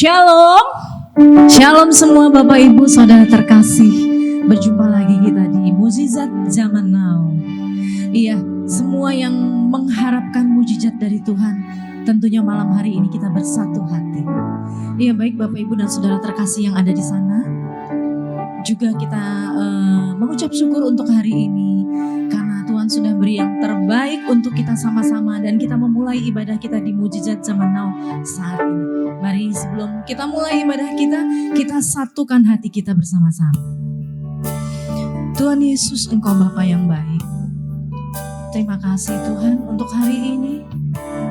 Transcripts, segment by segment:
Shalom. Shalom semua Bapak Ibu Saudara terkasih. Berjumpa lagi kita di Mukjizat Zaman Now. Iya, semua yang mengharapkan mukjizat dari Tuhan, tentunya malam hari ini kita bersatu hati. Iya, baik Bapak Ibu dan Saudara terkasih yang ada di sana. Juga kita mengucap syukur untuk hari ini karena Tuhan sudah beri yang terbaik untuk kita sama-sama dan kita memulai ibadah kita di Mukjizat Zaman Now saat ini. Mari sebelum kita mulai ibadah kita satukan hati kita bersama-sama. Tuhan Yesus, Engkau Bapa yang baik. Terima kasih Tuhan untuk hari ini.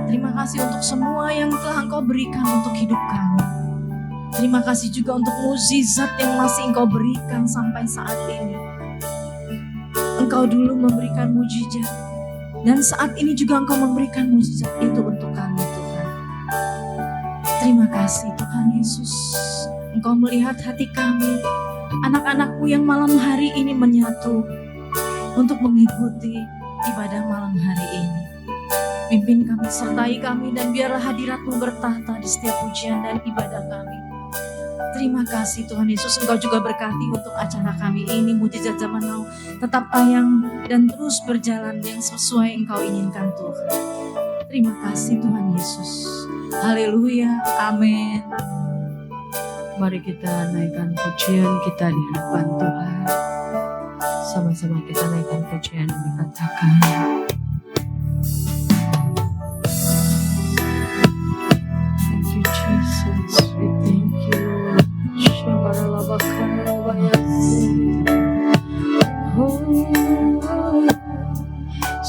Terima kasih untuk semua yang telah Engkau berikan untuk hidup kami. Terima kasih juga untuk mukjizat yang masih Engkau berikan sampai saat ini. Engkau dulu memberikan mukjizat dan saat ini juga Engkau memberikan mukjizat itu untuk kami Tuhan. Terima kasih Tuhan Yesus. Engkau melihat hati kami, anak-anak-Mu yang malam hari ini menyatu untuk mengikuti ibadah malam hari ini. Pimpin kami, sertai kami, dan biarlah hadirat-Mu bertahta di setiap pujian dan ibadah kami. Terima kasih Tuhan Yesus, Engkau juga berkati untuk acara kami ini, Mukjizat Zaman Now, tetap tayang dan terus berjalan yang sesuai Engkau inginkan Tuhan. Terima kasih Tuhan Yesus. Haleluya, amin. Mari kita naikkan pujian kita di hadapan Tuhan. Sama-sama kita naikkan pujian dan dikatakan, thank you Jesus, we thank you Lord.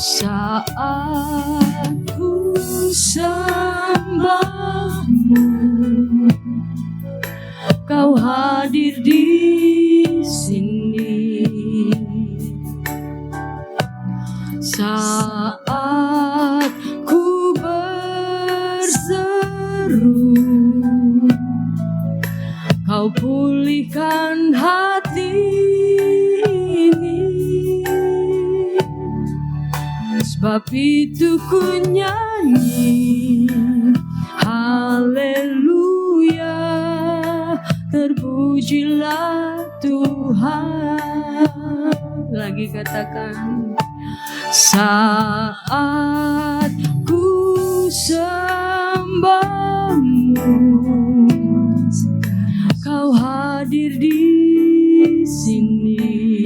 Saat ku sembahmu, Kau hadir di sini. Saat ku berseru, Kau pulihkan hati ini. Sebab itu ku nyanyi, haleluya, terpujilah Tuhan. Lagi katakan, saat ku sembahmu, Kau hadir di sini.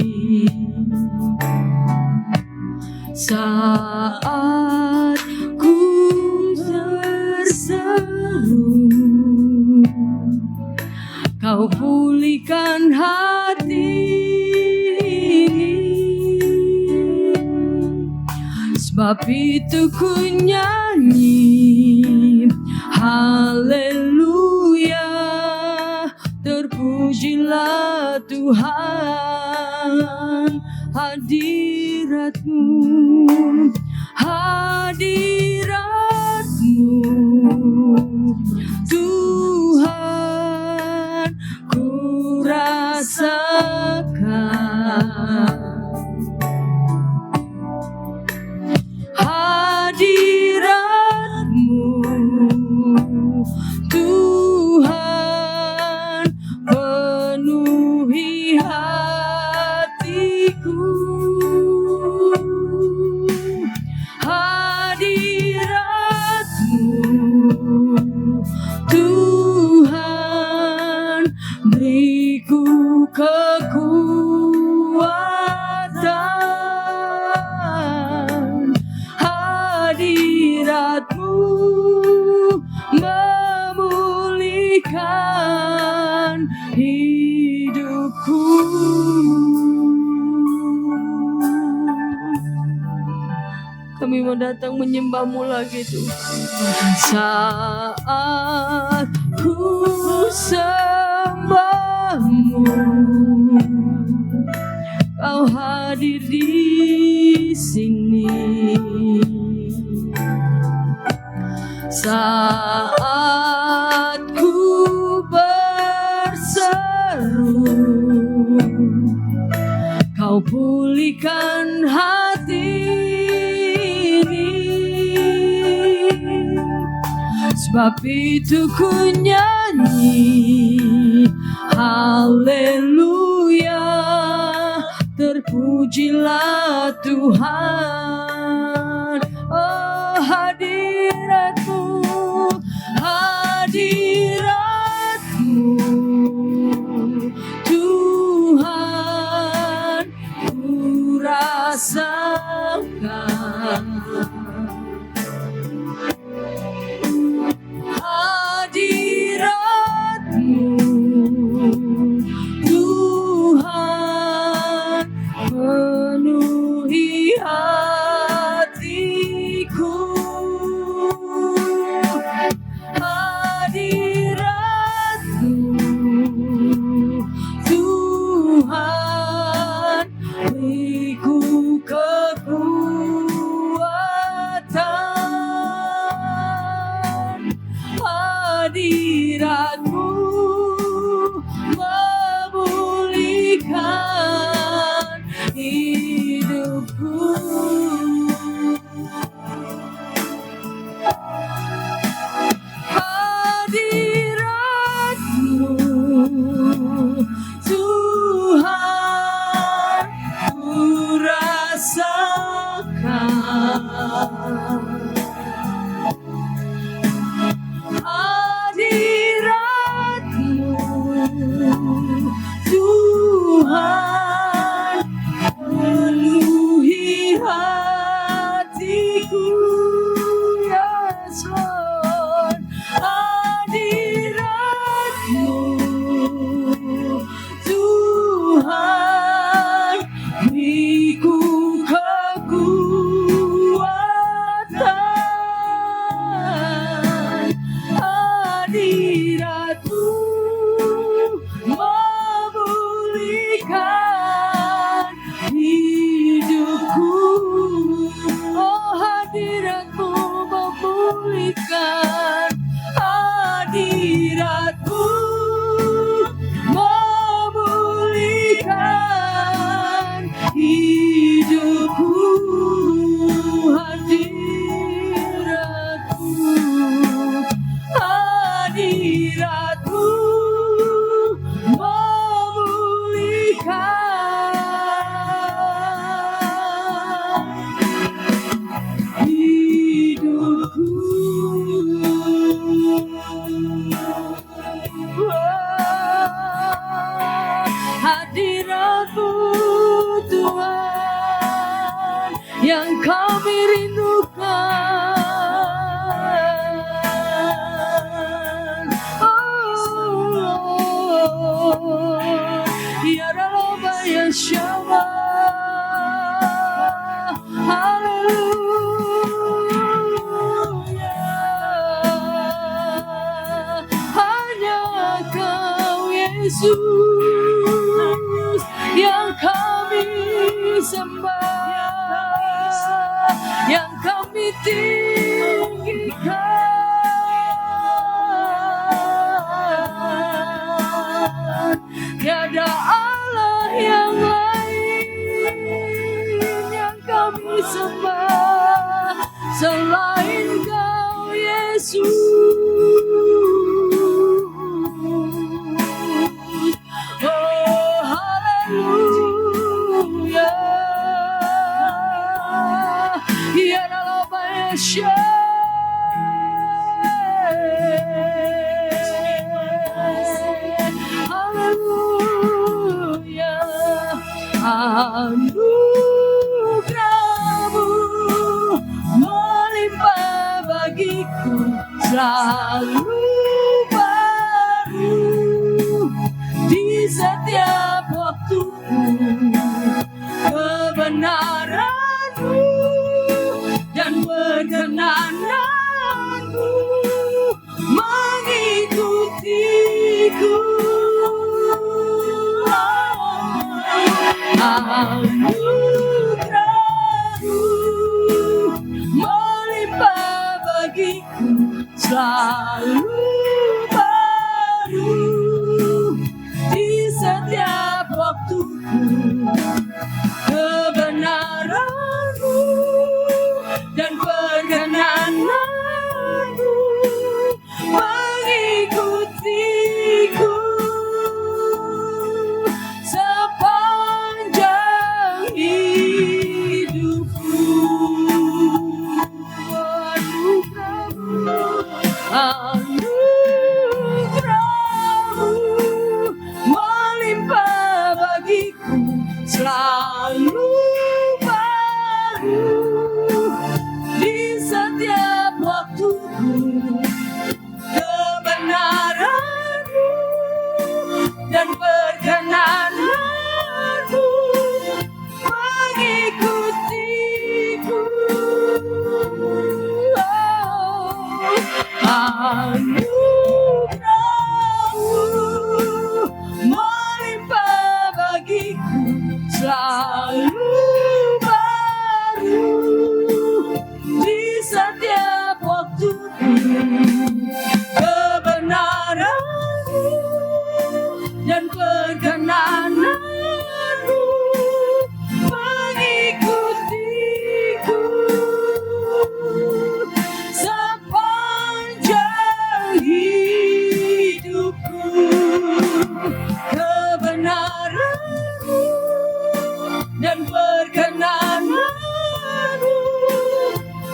Saat ku terseru, Kau pulihkan hati ini. Sebab itu ku nyanyi, haleluya, terpujilah Tuhan. Hadirat-Mu, hadirat-Mu Tuhan, ku rasakan. Hadirat-Mu Tuhan, penuhi hatiku. Hadirat-Mu Tuhan, beriku kekuatan. Hadirat-Mu memulihkan hidupku. Kami mau datang menyembah-Mu lagi Tuhan. Saat ku sembah-Mu, Kau hadir di sini. Saat ku berseru, Kau pulihkan hati ini. Sebab itu ku nyanyi, bernyanyi haleluya, terpujilah Tuhan. Oh hadiratmu, hadiratmu Tuhan, ku rasakan hadiratmu Tuhan, penuhi hatiku. Hadiratmu Tuhan, beriku kekuatan. Hadiratmu memulihkan hidupku. Hadiratmu Tuhan, ku rasakan. Hadiratmu Tuhan, penuhi hatiku. Yes Lord, hadiratmu Tuhan, beriku kekuatan. Hadiratmu memulihkan hidupku. Oh hadiratmu memulihkan. Hadiratmu memulihkan hidupku. Hadiratmu memulihkan hidupku. Hadiratmu Tuhan, yang kami rindukan. Oh, ya Rabbah ya Syama, haleluya. Hanya Kau Yesus yang kami sembah, yang kami tinggikan. Tiada Allah yang lain yang kami sembah selain Kau Yesus. Oh haleluya, ya Rabbah ya Syama. Haleluya, anugerah-Mu melimpah bagiku, selalu baru di setiap waktuku. Kebenaran-Mu dan perkenananmu mengikutiku. Anugerah-Mu melimpah bagiku, selalu baru di setiap waktuku. Kebenaran-Mu dan perkenananmu mengikuti selalu baru di setiap waktuku. Kebenaran-Mu dan perkenananmu mengikutiku. Anugerah-Mu melimpah bagiku, selalu baru di setiap waktuku. Kebenaran-Mu dan perkenananmu mengikutiku sepanjang hidupku. Kebenaran-Mu dan perkenananmu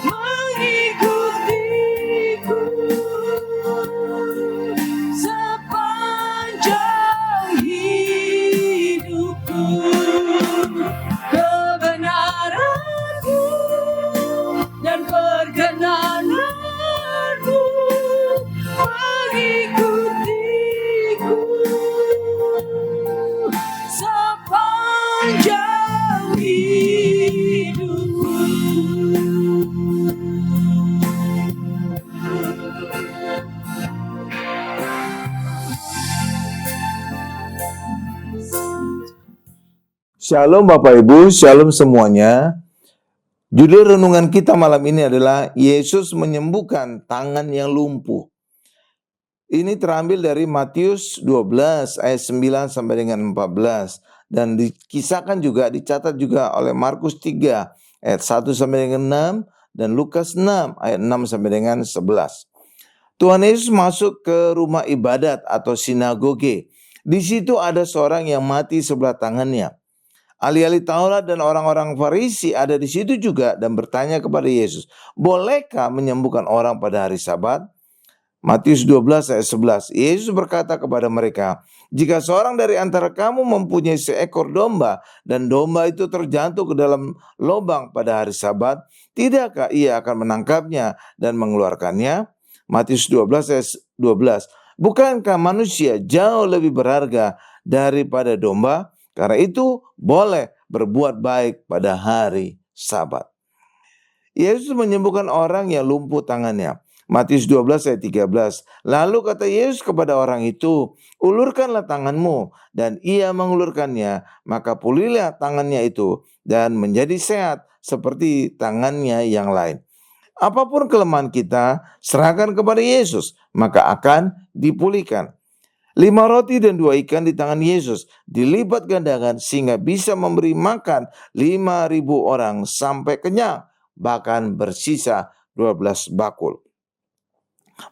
mengikutiku sepanjang hidupku. Kebenaran-Mu dan perkenananmu mengikutiku sepanjang hidupku. Shalom Bapak Ibu, shalom semuanya. Judul renungan kita malam ini adalah Yesus menyembuhkan tangan yang lumpuh. Ini terambil dari Matius 12 ayat 9 sampai dengan 14 dan dikisahkan juga, dicatat juga oleh Markus 3 ayat 1 sampai dengan 6 dan Lukas 6 ayat 6 sampai dengan 11. Tuhan Yesus masuk ke rumah ibadat atau sinagoge. Di situ ada seorang yang mati sebelah tangannya. Ahli-ahli Taurat dan orang-orang Farisi ada di situ juga dan bertanya kepada Yesus, bolehkah menyembuhkan orang pada hari Sabat? Matius 12 ayat 11. Yesus berkata kepada mereka, jika seorang dari antara kamu mempunyai seekor domba dan domba itu terjatuh ke dalam lubang pada hari Sabat, tidakkah ia akan menangkapnya dan mengeluarkannya? Matius 12 ayat 12. Bukankah manusia jauh lebih berharga daripada domba? Karena itu boleh berbuat baik pada hari Sabat. Yesus menyembuhkan orang yang lumpuh tangannya. Matius 12 ayat 13. Lalu kata Yesus kepada orang itu, ulurkanlah tanganmu. Dan ia mengulurkannya, maka pulihlah tangannya itu dan menjadi sehat seperti tangannya yang lain. Apapun kelemahan kita, serahkan kepada Yesus, maka akan dipulihkan. 5 roti dan 2 ikan di tangan Yesus dilipat gandakan sehingga bisa memberi makan 5.000 orang sampai kenyang, bahkan bersisa 12 bakul.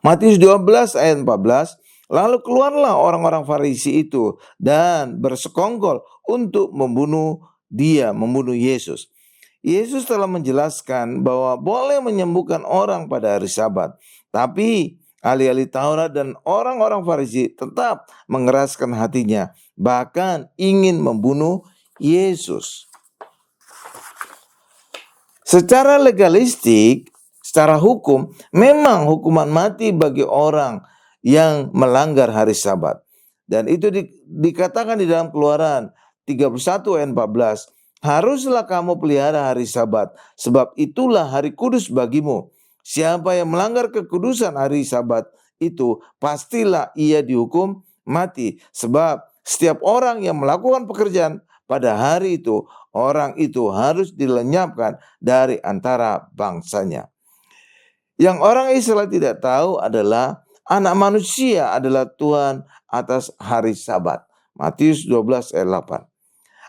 Matius 12 ayat 14. Lalu keluarlah orang-orang Farisi itu dan bersekongkol untuk membunuh Yesus. Yesus telah menjelaskan bahwa boleh menyembuhkan orang pada hari Sabat, tapi ahli-ahli Taurat dan orang-orang Farisi tetap mengeraskan hatinya, bahkan ingin membunuh Yesus. Secara legalistik, secara hukum, memang hukuman mati bagi orang yang melanggar hari Sabat. Dan itu dikatakan di dalam Keluaran 31 ayat 14. Haruslah kamu pelihara hari Sabat, sebab itulah hari kudus bagimu. Siapa yang melanggar kekudusan hari Sabat itu, pastilah ia dihukum mati. Sebab setiap orang yang melakukan pekerjaan pada hari itu, orang itu harus dilenyapkan dari antara bangsanya. Yang orang Israel tidak tahu adalah Anak manusia adalah Tuhan atas hari Sabat. Matius 12 ayat 8.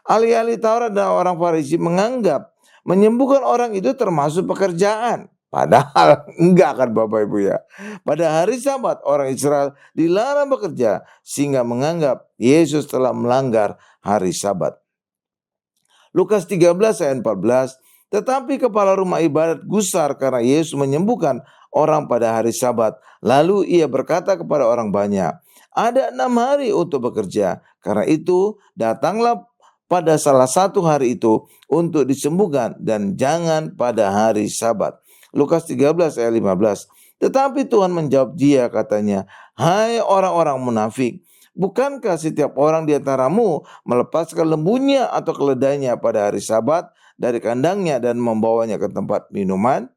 Ahli-ahli Taurat dan orang Farisi menganggap menyembuhkan orang itu termasuk pekerjaan. Padahal enggak kan Bapak Ibu ya. Pada hari Sabat orang Israel dilarang bekerja sehingga menganggap Yesus telah melanggar hari Sabat. Lukas 13 ayat 14. Tetapi kepala rumah ibadat gusar karena Yesus menyembuhkan orang pada hari Sabat. Lalu ia berkata kepada orang banyak, ada 6 hari untuk bekerja. Karena itu datanglah pada salah satu hari itu untuk disembuhkan dan jangan pada hari Sabat. Lukas 13 ayat 15. Tetapi Tuhan menjawab dia, katanya, hai orang-orang munafik, bukankah setiap orang di antaramu melepaskan lembunya atau keledainya pada hari Sabat dari kandangnya dan membawanya ke tempat minuman?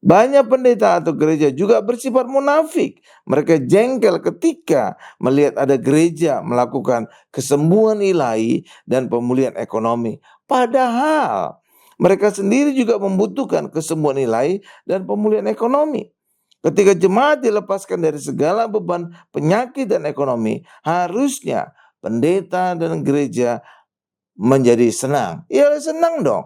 Banyak pendeta atau gereja juga bersifat munafik. Mereka jengkel ketika melihat ada gereja melakukan kesembuhan ilahi dan pemulihan ekonomi. Padahal mereka sendiri juga membutuhkan kesembuhan ilahi dan pemulihan ekonomi. Ketika jemaat dilepaskan dari segala beban penyakit dan ekonomi, harusnya pendeta dan gereja menjadi senang. Ya senang dong.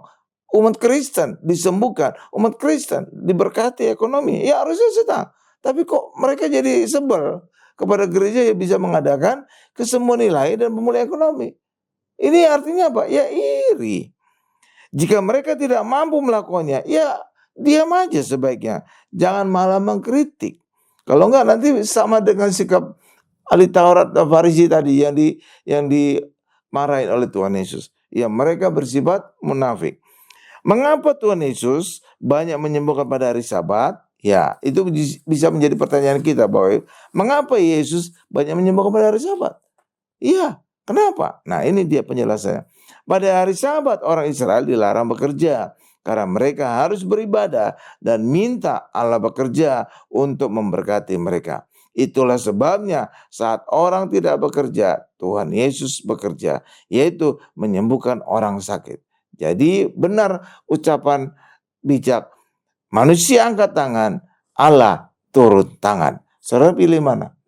Umat Kristen disembuhkan, umat Kristen diberkati ekonomi, ya harusnya senang. Tapi kok mereka jadi sebel kepada gereja yang bisa mengadakan kesembuhan ilahi dan pemulihan ekonomi. Ini artinya apa? Ya iri. Jika mereka tidak mampu melakukannya, ya diam aja sebaiknya. Jangan malah mengkritik. Kalau enggak nanti sama dengan sikap ahli Taurat dan Farisi tadi yang dimarahin oleh Tuhan Yesus. Ya mereka bersifat munafik. Mengapa Tuhan Yesus banyak menyembuhkan pada hari Sabat? Ya, itu bisa menjadi pertanyaan kita, bahwa mengapa Yesus banyak menyembuhkan pada hari Sabat? Iya, kenapa? Nah, ini dia penjelasannya. Pada hari Sabat orang Israel dilarang bekerja karena mereka harus beribadah dan minta Allah bekerja untuk memberkati mereka. Itulah sebabnya saat orang tidak bekerja, Tuhan Yesus bekerja, yaitu menyembuhkan orang sakit. Jadi benar ucapan bijak, manusia angkat tangan, Allah turun tangan. Saudara pilih mana?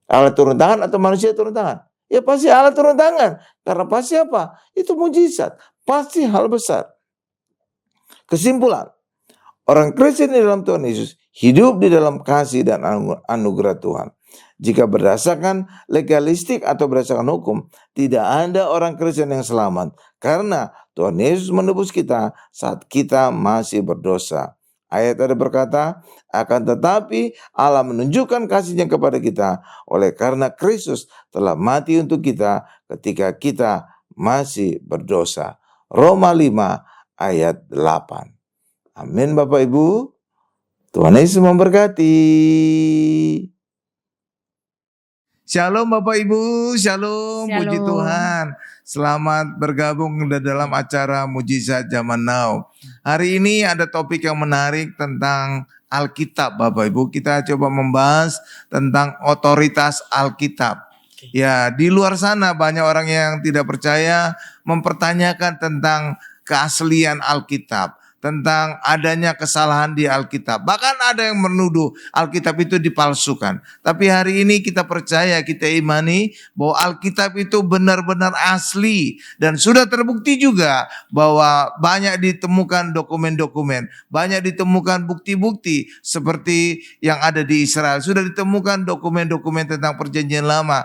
Allah turun tangan atau manusia turun tangan? Ya pasti Allah turun tangan. Karena pasti apa? Itu mujizat. Pasti hal besar. Kesimpulan, orang Kristen di dalam Tuhan Yesus hidup di dalam kasih dan anugerah Tuhan. Jika berdasarkan legalistik atau berdasarkan hukum, tidak ada orang Kristen yang selamat. Karena Tuhan Yesus menebus kita saat kita masih berdosa. Ayat ada berkata, akan tetapi Allah menunjukkan kasih-Nya kepada kita oleh karena Kristus telah mati untuk kita ketika kita masih berdosa. Roma 5 ayat 8. Amin Bapak Ibu. Tuhan Yesus memberkati. Shalom Bapak Ibu, shalom, puji Tuhan. Selamat bergabung dalam acara Mujizat Zaman Now. Hari ini ada topik yang menarik tentang Alkitab Bapak Ibu. Kita coba membahas tentang otoritas Alkitab. Ya, di luar sana banyak orang yang tidak percaya mempertanyakan tentang keaslian Alkitab, tentang adanya kesalahan di Alkitab. Bahkan ada yang menuduh Alkitab itu dipalsukan. Tapi hari ini kita percaya, kita imani bahwa Alkitab itu benar-benar asli. Dan sudah terbukti juga bahwa banyak ditemukan dokumen-dokumen, banyak ditemukan bukti-bukti seperti yang ada di Israel. Sudah ditemukan dokumen-dokumen tentang perjanjian lama,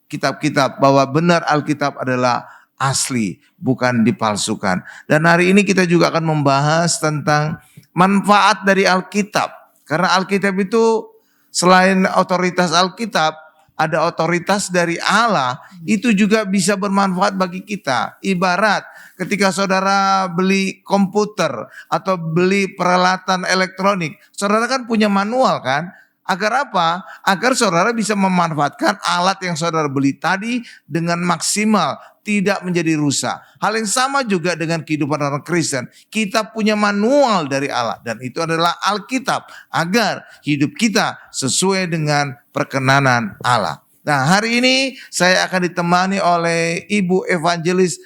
kitab-kitab, bahwa benar Alkitab adalah asli, bukan dipalsukan. Dan hari ini kita juga akan membahas tentang manfaat dari Alkitab. Karena Alkitab itu selain otoritas Alkitab, ada otoritas dari Allah, itu juga bisa bermanfaat bagi kita. Ibarat ketika saudara beli komputer atau beli peralatan elektronik, saudara kan punya manual kan? Agar apa? Agar saudara bisa memanfaatkan alat yang saudara beli tadi dengan maksimal, tidak menjadi rusak. Hal yang sama juga dengan kehidupan orang Kristen. Kita punya manual dari Allah dan itu adalah Alkitab agar hidup kita sesuai dengan perkenanan Allah. Nah, hari ini saya akan ditemani oleh Ibu Evangelis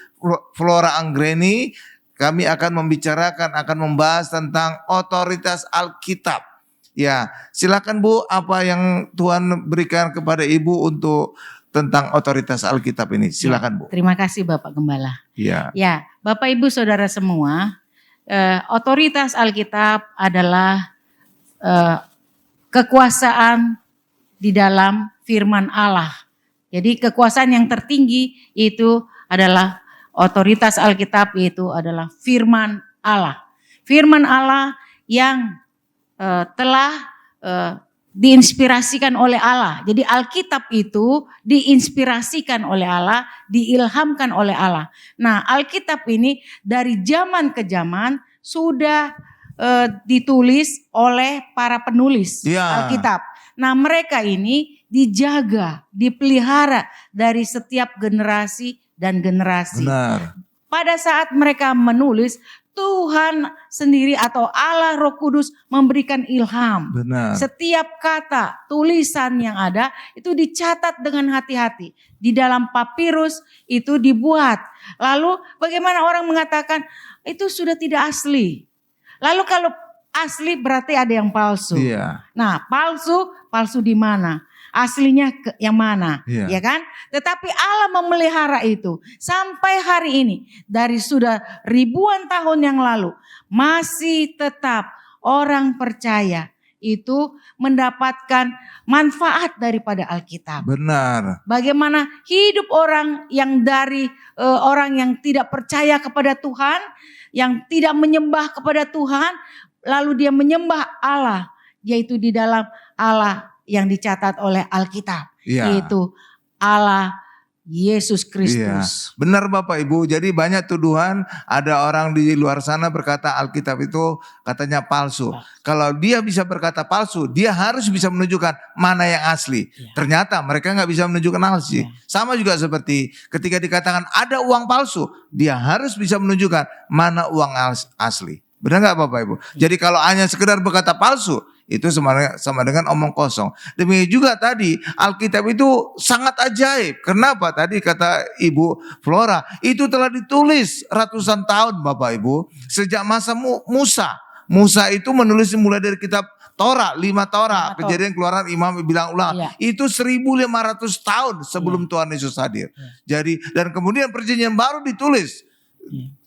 Flora Anggreni. Kami akan membahas tentang otoritas Alkitab. Ya, silakan Bu, apa yang Tuhan berikan kepada Ibu untuk tentang otoritas Alkitab ini? Silakan Bu. Terima kasih Bapak Gembala. Ya. Ya, Bapak Ibu Saudara semua, otoritas Alkitab adalah kekuasaan di dalam firman Allah. Jadi kekuasaan yang tertinggi itu adalah otoritas Alkitab, yaitu adalah firman Allah. Firman Allah yang telah diinspirasikan oleh Allah. Jadi Alkitab itu diinspirasikan oleh Allah, diilhamkan oleh Allah. Nah, Alkitab ini dari zaman ke zaman sudah ditulis oleh para penulis Ya. Alkitab. Nah, mereka ini dijaga, dipelihara dari setiap generasi dan generasi. Benar. Pada saat mereka menulis, Tuhan sendiri atau Allah Roh Kudus memberikan ilham. Benar. Setiap kata, tulisan yang ada itu dicatat dengan hati-hati. Di dalam papirus itu dibuat. Lalu bagaimana orang mengatakan itu sudah tidak asli. Lalu kalau asli berarti ada yang palsu. Iya. Nah, palsu di mana? Aslinya yang mana? Iya. Ya kan? Tetapi Allah memelihara itu sampai hari ini, dari sudah ribuan tahun yang lalu, masih tetap orang percaya itu mendapatkan manfaat daripada Alkitab. Benar. Bagaimana hidup orang yang dari orang yang tidak percaya kepada Tuhan, yang tidak menyembah kepada Tuhan, lalu dia menyembah Allah, yaitu di dalam Allah yang dicatat oleh Alkitab, Iya. yaitu Allah Yesus Iya, Kristus. benar Bapak Ibu. Jadi banyak tuduhan, ada orang di luar sana berkata Alkitab itu katanya palsu. Kalau dia bisa berkata palsu, dia harus bisa menunjukkan mana yang asli. Ternyata mereka nggak bisa menunjukkan asli. Sama juga seperti ketika dikatakan ada uang palsu, dia harus bisa menunjukkan mana uang asli. Benar nggak Bapak Ibu? Jadi kalau hanya sekedar berkata palsu, itu sama dengan omong kosong. Demikian juga tadi Alkitab itu sangat ajaib. Kenapa? Tadi kata Ibu Flora, itu telah ditulis ratusan tahun Bapak Ibu. Sejak masa Musa. Musa itu menulis mulai dari kitab Torah, 5 Torah, Kejadian, Keluaran, Imam, Bilangan, Ulangan. Itu 1500 tahun sebelum Tuhan Yesus hadir. Jadi dan kemudian Perjanjian Baru ditulis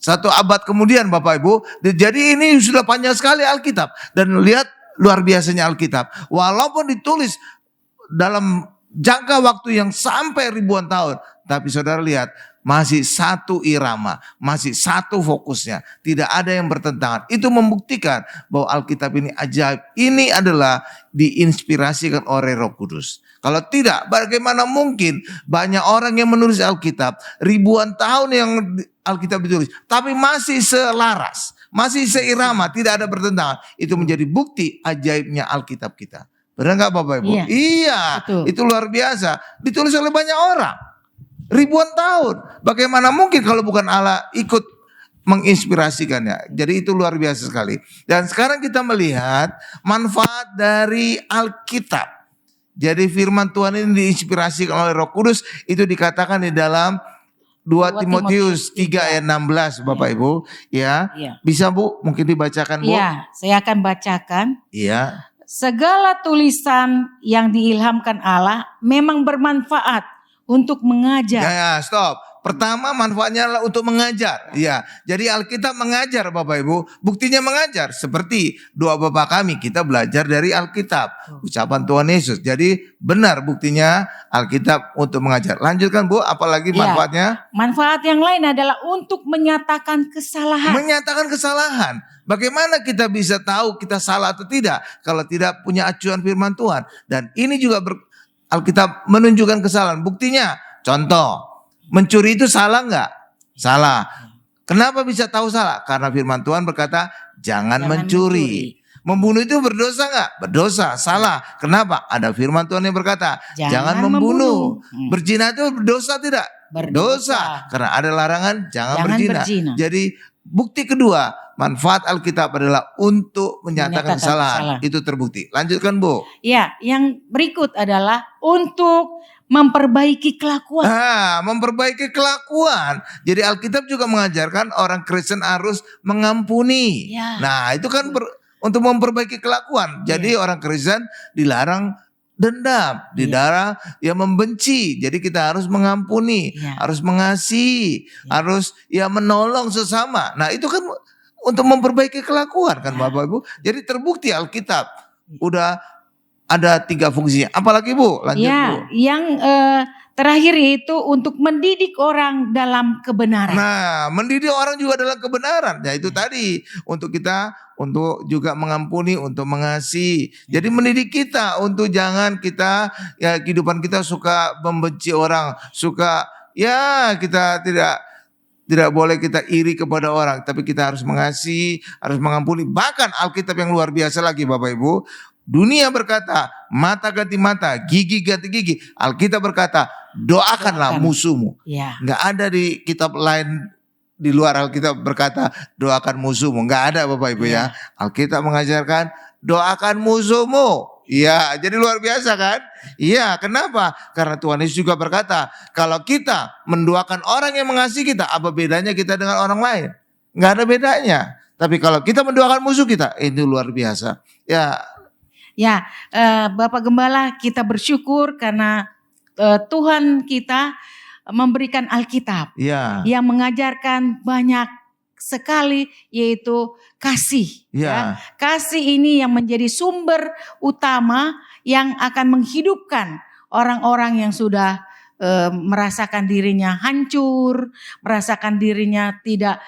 1 abad kemudian Bapak Ibu. Jadi ini sudah panjang sekali Alkitab. Dan lihat luar biasanya Alkitab. Walaupun ditulis dalam jangka waktu yang sampai ribuan tahun. Tapi saudara lihat, masih satu irama, masih satu fokusnya. Tidak ada yang bertentangan. Itu membuktikan bahwa Alkitab ini ajaib. Ini adalah diinspirasikan oleh Roh Kudus. Kalau tidak, bagaimana mungkin banyak orang yang menulis Alkitab, ribuan tahun yang Alkitab ditulis, tapi masih selaras, masih seirama, tidak ada bertentangan. Itu menjadi bukti ajaibnya Alkitab kita. Benar nggak Bapak Ibu? Iya, betul. Itu luar biasa. Ditulis oleh banyak orang, ribuan tahun. Bagaimana mungkin kalau bukan Allah ikut menginspirasikannya. Jadi itu luar biasa sekali. Dan sekarang kita melihat manfaat dari Alkitab. Jadi firman Tuhan ini diinspirasikan oleh Roh Kudus, itu dikatakan di dalam 2 Timotius 3 ayat 16 Bapak Ibu, ya. Bisa Bu, mungkin dibacakan Bu? Iya, saya akan bacakan. Iya. Segala tulisan yang diilhamkan Allah memang bermanfaat untuk mengajar. Ya, stop. Pertama manfaatnya adalah untuk mengajar. Ya, jadi Alkitab mengajar Bapak Ibu. Buktinya mengajar. Seperti doa Bapa kami, kita belajar dari Alkitab. Ucapan Tuhan Yesus. Jadi benar buktinya Alkitab untuk mengajar. Lanjutkan Bu, apalagi manfaatnya? Manfaat yang lain adalah untuk menyatakan kesalahan. Menyatakan kesalahan. Bagaimana kita bisa tahu kita salah atau tidak kalau tidak punya acuan firman Tuhan? Dan ini juga Alkitab menunjukkan kesalahan. Buktinya, contoh. Mencuri itu salah enggak? Salah. Kenapa bisa tahu salah? Karena firman Tuhan berkata, jangan mencuri. Membunuh itu berdosa enggak? Berdosa, salah. Kenapa? Ada firman Tuhan yang berkata, jangan membunuh. Berzina itu berdosa tidak? Berdosa. Karena ada larangan, jangan berzina. Jadi bukti kedua, manfaat Alkitab adalah untuk menyatakan kesalahan. Itu terbukti. Lanjutkan Bu. Ya, yang berikut adalah untuk memperbaiki kelakuan. Memperbaiki kelakuan. Jadi Alkitab juga mengajarkan orang Kristen harus mengampuni. Nah, itu kan untuk memperbaiki kelakuan. Jadi orang Kristen dilarang dendam, dilarang membenci. Jadi kita harus mengampuni, harus mengasihi, harus menolong sesama. Nah, itu kan untuk memperbaiki kelakuan kan Bapak Ibu. Jadi terbukti Alkitab udah ada 3 fungsinya. Apalagi Bu? Lanjut Bu. Yang terakhir yaitu untuk mendidik orang dalam kebenaran. Nah, mendidik orang juga dalam kebenaran. Ya itu tadi, untuk kita untuk juga mengampuni, untuk mengasihi. Jadi mendidik kita untuk jangan kita ya kehidupan kita suka membenci orang, suka ya kita tidak boleh kita iri kepada orang, tapi kita harus mengasihi, harus mengampuni. Bahkan Alkitab yang luar biasa lagi Bapak Ibu, dunia berkata mata ganti mata, gigi ganti gigi. Alkitab berkata doakanlah musuhmu. Ya. Nggak ada di kitab lain di luar Alkitab berkata doakan musuhmu. Nggak ada Bapak Ibu ya. Alkitab mengajarkan doakan musuhmu. Iya, jadi luar biasa kan? Iya, kenapa? Karena Tuhan Yesus juga berkata, kalau kita mendoakan orang yang mengasihi kita, apa bedanya kita dengan orang lain? Nggak ada bedanya. Tapi kalau kita mendoakan musuh kita, ini luar biasa. Ya, Bapak Gembala, kita bersyukur karena Tuhan kita memberikan Alkitab yang mengajarkan banyak sekali, yaitu kasih. Ya. Kasih ini yang menjadi sumber utama yang akan menghidupkan orang-orang yang sudah merasakan dirinya hancur, merasakan dirinya tidak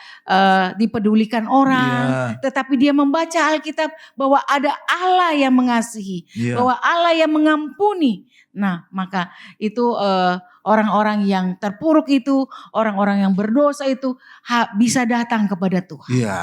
dipedulikan orang, tetapi dia membaca Alkitab bahwa ada Allah yang mengasihi, bahwa Allah yang mengampuni. Nah, maka itu orang-orang yang terpuruk itu, orang-orang yang berdosa itu bisa datang kepada Tuhan. Iya.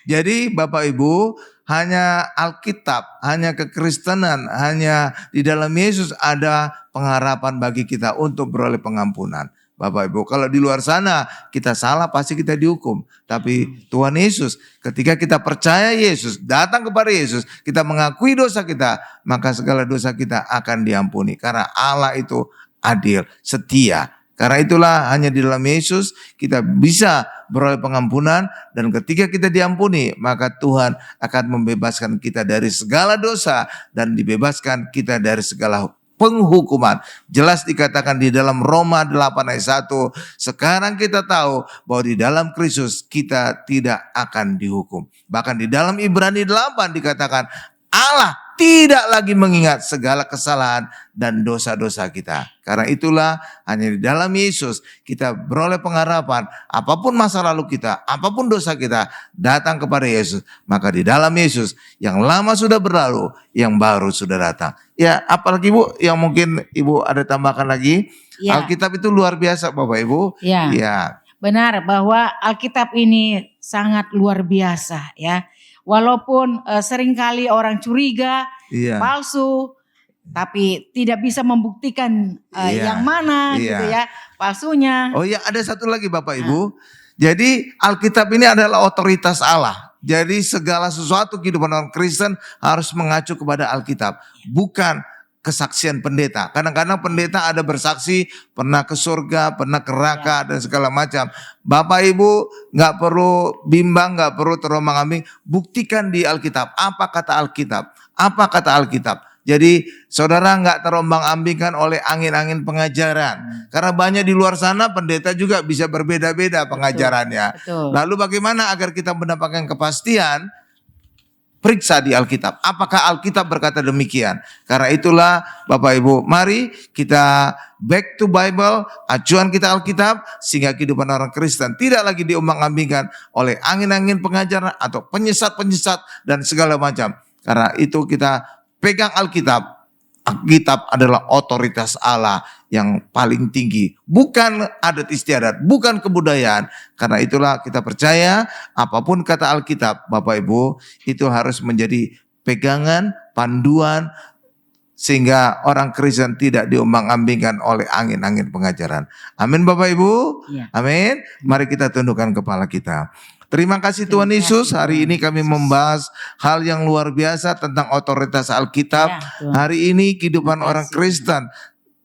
Jadi Bapak Ibu, hanya Alkitab, hanya kekristenan, hanya di dalam Yesus ada pengharapan bagi kita untuk beroleh pengampunan. Bapak Ibu, kalau di luar sana kita salah pasti kita dihukum. Tapi Tuhan Yesus, ketika kita percaya Yesus, datang kepada Yesus, kita mengakui dosa kita, maka segala dosa kita akan diampuni. Karena Allah itu adil, setia. Karena itulah hanya di dalam Yesus kita bisa beroleh pengampunan, dan ketika kita diampuni maka Tuhan akan membebaskan kita dari segala dosa dan dibebaskan kita dari segala penghukuman. Jelas dikatakan di dalam Roma 8 ayat 1, sekarang kita tahu bahwa di dalam Kristus kita tidak akan dihukum. Bahkan di dalam Ibrani 8 dikatakan Allah tidak lagi mengingat segala kesalahan dan dosa-dosa kita. Karena itulah hanya di dalam Yesus kita beroleh pengharapan. Apapun masa lalu kita, apapun dosa kita, datang kepada Yesus. Maka di dalam Yesus yang lama sudah berlalu, yang baru sudah datang. Ya, apalagi Ibu yang mungkin Ibu ada tambahkan lagi. Ya. Alkitab itu luar biasa Bapak Ibu. Ya. Benar bahwa Alkitab ini sangat luar biasa ya. Walaupun seringkali orang curiga, palsu, tapi tidak bisa membuktikan yang mana gitu ya, palsunya. Oh ya, ada satu lagi Bapak Ibu. Jadi Alkitab ini adalah otoritas Allah. Jadi segala sesuatu kehidupan orang Kristen harus mengacu kepada Alkitab, bukan kesaksian pendeta. Kadang-kadang pendeta ada bersaksi pernah ke surga, pernah ke neraka dan segala macam. Bapak Ibu nggak perlu bimbang, nggak perlu terombang-ambing. Buktikan di Alkitab. Apa kata Alkitab? Apa kata Alkitab? Jadi saudara nggak terombang-ambingkan oleh angin-angin pengajaran. Karena banyak di luar sana pendeta juga bisa berbeda-beda pengajarannya. Betul. Lalu bagaimana agar kita mendapatkan kepastian? Periksa di Alkitab. Apakah Alkitab berkata demikian? Karena itulah Bapak Ibu, mari kita back to Bible, acuan kita Alkitab, sehingga kehidupan orang Kristen tidak lagi diombang-ambingkan oleh angin-angin pengajaran atau penyesat-penyesat dan segala macam. Karena itu kita pegang Alkitab. Alkitab adalah otoritas Allah yang paling tinggi. Bukan adat istiadat, bukan kebudayaan. Karena itulah kita percaya apapun kata Alkitab, Bapak Ibu, itu harus menjadi pegangan, panduan, sehingga orang Kristen tidak diombang-ambingkan oleh angin-angin pengajaran. Amin Bapak Ibu. Amin. Mari kita tundukkan kepala kita. Terima kasih Tuhan Yesus, hari ini kami membahas hal yang luar biasa tentang otoritas Alkitab. Hari ini kehidupan orang Kristen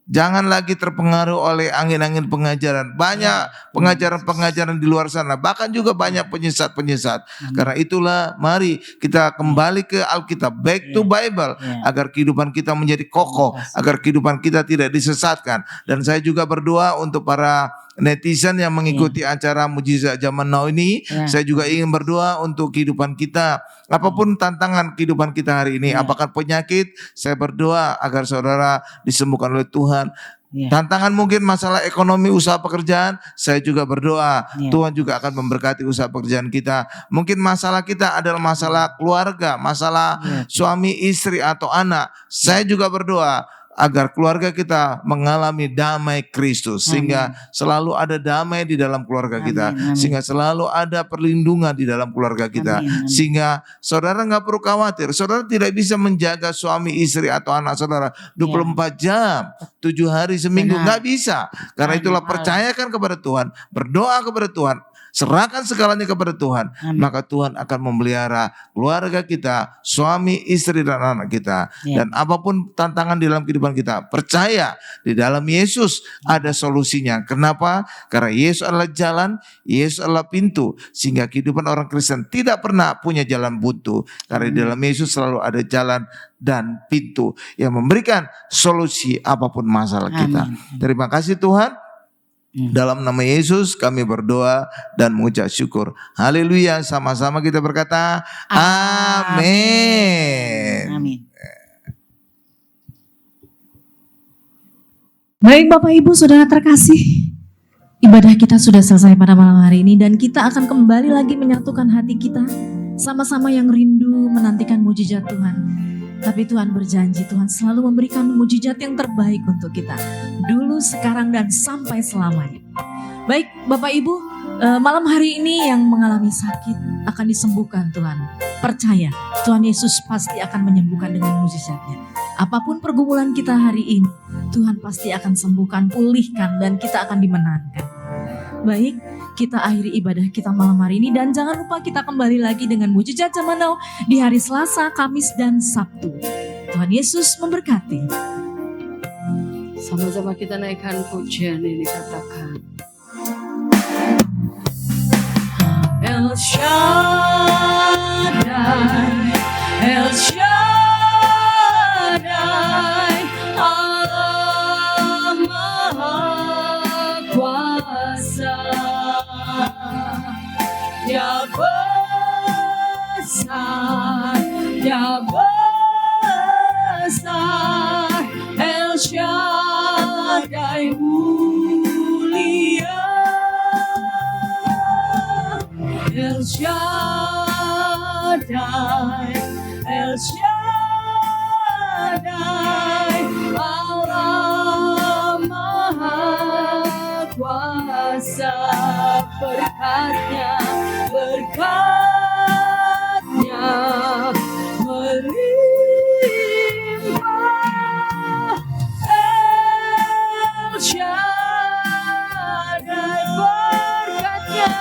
jangan lagi terpengaruh oleh angin-angin pengajaran. Banyak pengajaran-pengajaran di luar sana, bahkan juga banyak penyesat-penyesat. Karena itulah mari kita kembali ke Alkitab, back to Bible, agar kehidupan kita menjadi kokoh, agar kehidupan kita tidak disesatkan. Dan saya juga berdoa untuk para netizen yang mengikuti acara Mujizat Zaman Now ini, saya juga ingin berdoa untuk kehidupan kita. Apapun tantangan kehidupan kita hari ini, apakah penyakit, saya berdoa agar saudara disembuhkan oleh Tuhan. Ya. Tantangan mungkin masalah ekonomi, usaha pekerjaan, saya juga berdoa Ya. Tuhan juga akan memberkati usaha pekerjaan kita. Mungkin masalah kita adalah masalah keluarga, masalah Ya. suami, istri atau anak. Saya juga berdoa agar keluarga kita mengalami damai Kristus, sehingga selalu ada damai di dalam keluarga kita, Amin, amin. sehingga selalu ada perlindungan di dalam keluarga kita, Amin, amin. sehingga saudara nggak perlu khawatir. Saudara tidak bisa menjaga suami, istri atau anak saudara 24 jam, 7 hari seminggu, Benar. nggak bisa. Karena Amin, itulah Allah. percayakan kepada Tuhan, berdoa kepada Tuhan, serahkan segalanya kepada Tuhan, Amin. maka Tuhan akan memelihara keluarga kita, suami, istri, dan anak kita. Ya. Dan apapun tantangan di dalam kehidupan kita, percaya di dalam Yesus ada solusinya. Kenapa? Karena Yesus adalah jalan, Yesus adalah pintu, sehingga kehidupan orang Kristen tidak pernah punya jalan buntu. Karena di dalam Yesus selalu ada jalan dan pintu yang memberikan solusi apapun masalah kita. Amin. Terima kasih Tuhan. Dalam nama Yesus kami berdoa dan mengucap syukur. Haleluya. Sama-sama kita berkata amin. Amin. Baik Bapak Ibu Saudara terkasih, ibadah kita sudah selesai pada malam hari ini dan kita akan kembali lagi menyatukan hati kita sama-sama yang rindu menantikan mujizat Tuhan. Tapi Tuhan berjanji, Tuhan selalu memberikan mujizat yang terbaik untuk kita. Dulu, sekarang, dan sampai selamanya. Baik Bapak Ibu, malam hari ini yang mengalami sakit akan disembuhkan Tuhan. Percaya, Tuhan Yesus pasti akan menyembuhkan dengan mujizatnya. Apapun pergumulan kita hari ini, Tuhan pasti akan sembuhkan, pulihkan, dan kita akan dimenangkan. Baik, kita akhiri ibadah kita malam hari ini dan jangan lupa kita kembali lagi dengan mujizat zaman now di hari Selasa, Kamis, dan Sabtu. Tuhan Yesus memberkati. Sama-sama kita naikkan pujian ini, katakan El Shaddai, El Shaddai, Allah Maha Kuasa. Dia besar, Dia besar, El Shaddai mulia, El Shaddai, El Shaddai, Allah Maha Kuasa. Berkatnya melimpah. El Shaddai berkatnya